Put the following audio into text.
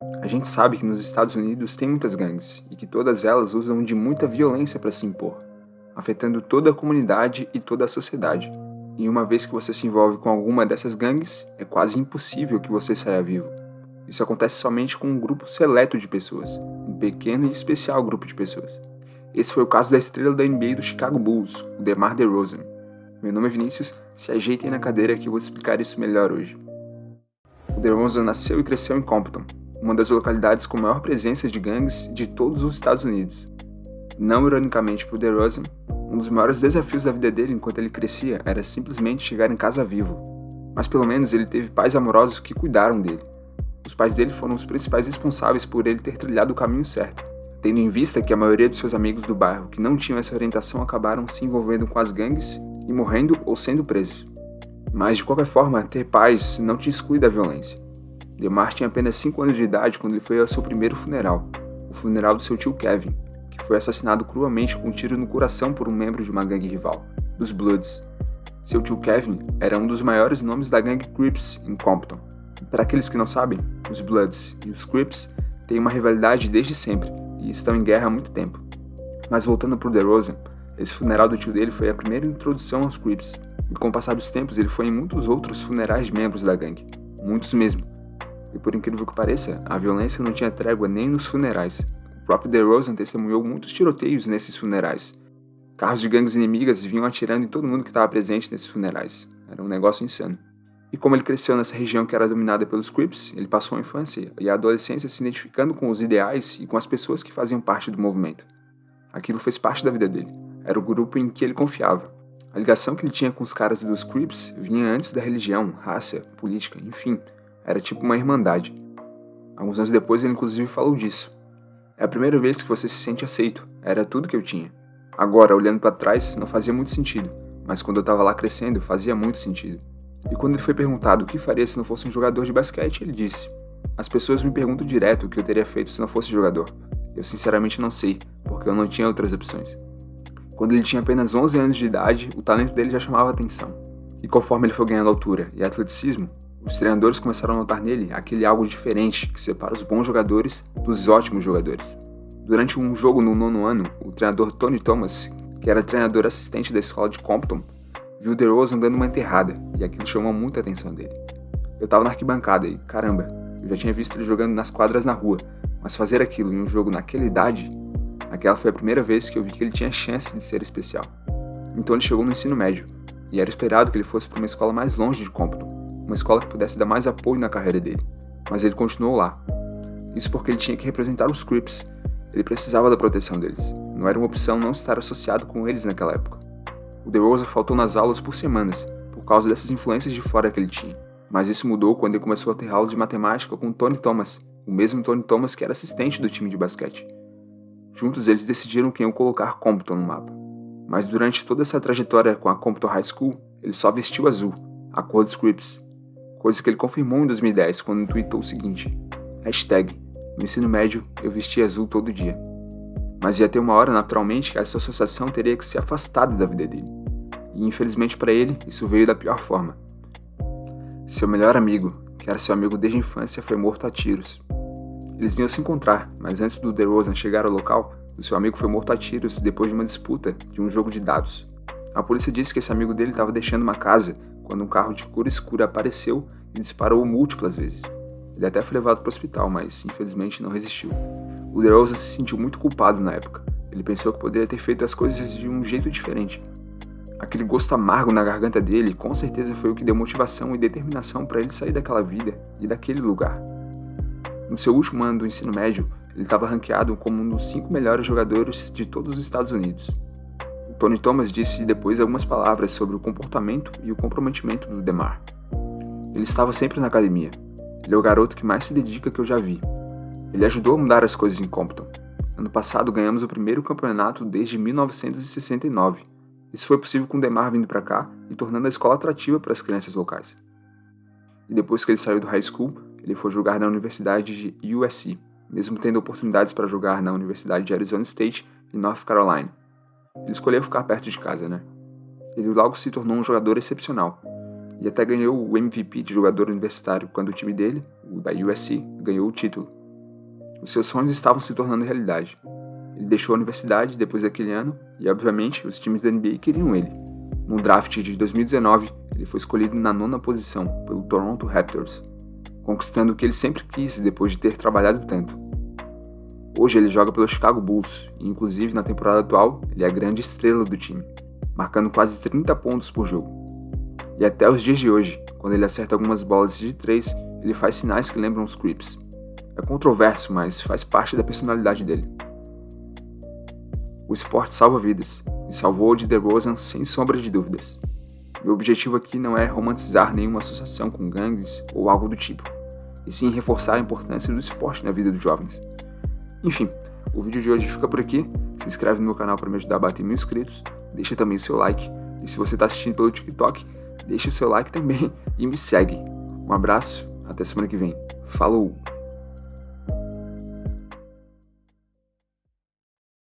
A gente sabe que nos Estados Unidos tem muitas gangues e que todas elas usam de muita violência para se impor, afetando toda a comunidade e toda a sociedade. E uma vez que você se envolve com alguma dessas gangues, é quase impossível que você saia vivo. Isso acontece somente com um grupo seleto de pessoas, um pequeno e especial grupo de pessoas. Esse foi o caso da estrela da NBA do Chicago Bulls, o DeMar DeRozan. Meu nome é Vinícius, se ajeitem na cadeira que eu vou te explicar isso melhor hoje. O DeRozan nasceu e cresceu em Compton, uma das localidades com maior presença de gangues de todos os Estados Unidos. Não ironicamente para o DeRozan, um dos maiores desafios da vida dele enquanto ele crescia era simplesmente chegar em casa vivo. Mas pelo menos ele teve pais amorosos que cuidaram dele. Os pais dele foram os principais responsáveis por ele ter trilhado o caminho certo, tendo em vista que a maioria de seus amigos do bairro que não tinham essa orientação acabaram se envolvendo com as gangues e morrendo ou sendo presos. Mas de qualquer forma, ter pais não te exclui da violência. DeMar tinha apenas 5 anos de idade quando ele foi ao seu primeiro funeral, o funeral do seu tio Kevin, que foi assassinado cruelmente com um tiro no coração por um membro de uma gangue rival, dos Bloods. Seu tio Kevin era um dos maiores nomes da gangue Crips em Compton. Para aqueles que não sabem, os Bloods e os Crips têm uma rivalidade desde sempre e estão em guerra há muito tempo. Mas voltando para o DeRozan, esse funeral do tio dele foi a primeira introdução aos Crips, e com o passar dos tempos ele foi em muitos outros funerais de membros da gangue, muitos mesmo. E por incrível que pareça, a violência não tinha trégua nem nos funerais. O próprio DeRozan testemunhou muitos tiroteios nesses funerais. Carros de gangues inimigas vinham atirando em todo mundo que estava presente nesses funerais. Era um negócio insano. E como ele cresceu nessa região que era dominada pelos Crips, ele passou a infância e a adolescência se identificando com os ideais e com as pessoas que faziam parte do movimento. Aquilo fez parte da vida dele. Era o grupo em que ele confiava. A ligação que ele tinha com os caras dos Crips vinha antes da religião, raça, política, enfim. Era tipo uma irmandade. Alguns anos depois ele inclusive falou disso. É a primeira vez que você se sente aceito. Era tudo que eu tinha. Agora, olhando para trás, não fazia muito sentido. Mas quando eu estava lá crescendo, fazia muito sentido. E quando ele foi perguntado o que faria se não fosse um jogador de basquete, ele disse: as pessoas me perguntam direto o que eu teria feito se não fosse jogador. Eu sinceramente não sei, porque eu não tinha outras opções. Quando ele tinha apenas 11 anos de idade, o talento dele já chamava atenção. E conforme ele foi ganhando altura e atleticismo, os treinadores começaram a notar nele aquele algo diferente que separa os bons jogadores dos ótimos jogadores. Durante um jogo no 9º ano, o treinador Tony Thomas, que era treinador assistente da escola de Compton, viu o DeRozan dando uma enterrada, e aquilo chamou muita atenção dele. Eu tava na arquibancada e, caramba, eu já tinha visto ele jogando nas quadras na rua, mas fazer aquilo em um jogo naquela idade, aquela foi a primeira vez que eu vi que ele tinha chance de ser especial. Então ele chegou no ensino médio, e era esperado que ele fosse para uma escola mais longe de Compton, uma escola que pudesse dar mais apoio na carreira dele, mas ele continuou lá. Isso porque ele tinha que representar os Crips, ele precisava da proteção deles, não era uma opção não estar associado com eles naquela época. O DeRozan faltou nas aulas por semanas, por causa dessas influências de fora que ele tinha. Mas isso mudou quando ele começou a ter aulas de matemática com Tony Thomas, o mesmo Tony Thomas que era assistente do time de basquete. Juntos eles decidiram quem iam colocar Compton no mapa. Mas durante toda essa trajetória com a Compton High School, ele só vestiu azul, a cor dos Crips. Coisa que ele confirmou em 2010 quando tweetou o seguinte: #, no ensino médio eu vestia azul todo dia. Mas ia ter uma hora, naturalmente, que essa associação teria que ser afastada da vida dele. E infelizmente para ele, isso veio da pior forma. Seu melhor amigo, que era seu amigo desde a infância, foi morto a tiros. Eles iam se encontrar, mas antes do DeRozan chegar ao local, o seu amigo foi morto a tiros depois de uma disputa de um jogo de dados. A polícia disse que esse amigo dele estava deixando uma casa quando um carro de cor escura apareceu e disparou múltiplas vezes. Ele até foi levado para o hospital, mas infelizmente não resistiu. O DeRozan se sentiu muito culpado na época. Ele pensou que poderia ter feito as coisas de um jeito diferente. Aquele gosto amargo na garganta dele com certeza foi o que deu motivação e determinação para ele sair daquela vida e daquele lugar. No seu último ano do ensino médio, ele estava ranqueado como um dos 5 melhores jogadores de todos os Estados Unidos. O Tony Thomas disse depois algumas palavras sobre o comportamento e o comprometimento do DeMar. Ele estava sempre na academia. Ele é o garoto que mais se dedica que eu já vi. Ele ajudou a mudar as coisas em Compton. Ano passado ganhamos o primeiro campeonato desde 1969. Isso foi possível com o DeMar vindo para cá e tornando a escola atrativa para as crianças locais. E depois que ele saiu do high school, ele foi jogar na Universidade de USC, mesmo tendo oportunidades para jogar na Universidade de Arizona State e North Carolina. Ele escolheu ficar perto de casa, né? Ele logo se tornou um jogador excepcional, e até ganhou o MVP de jogador universitário quando o time dele, o da USC, ganhou o título. Os seus sonhos estavam se tornando realidade. Ele deixou a universidade depois daquele ano e, obviamente, os times da NBA queriam ele. No draft de 2019, ele foi escolhido na 9ª posição pelo Toronto Raptors, conquistando o que ele sempre quis depois de ter trabalhado tanto. Hoje ele joga pelo Chicago Bulls e, inclusive, na temporada atual, ele é a grande estrela do time, marcando quase 30 pontos por jogo. E até os dias de hoje, quando ele acerta algumas bolas de 3, ele faz sinais que lembram os Crips. É controverso, mas faz parte da personalidade dele. O esporte salva vidas, e salvou o de DeRozan sem sombra de dúvidas. Meu objetivo aqui não é romantizar nenhuma associação com gangues ou algo do tipo, e sim reforçar a importância do esporte na vida dos jovens. Enfim, o vídeo de hoje fica por aqui. Se inscreve no meu canal para me ajudar a bater 1000 inscritos, deixa também o seu like, e se você está assistindo pelo TikTok, deixa o seu like também e me segue. Um abraço, até semana que vem. Falou!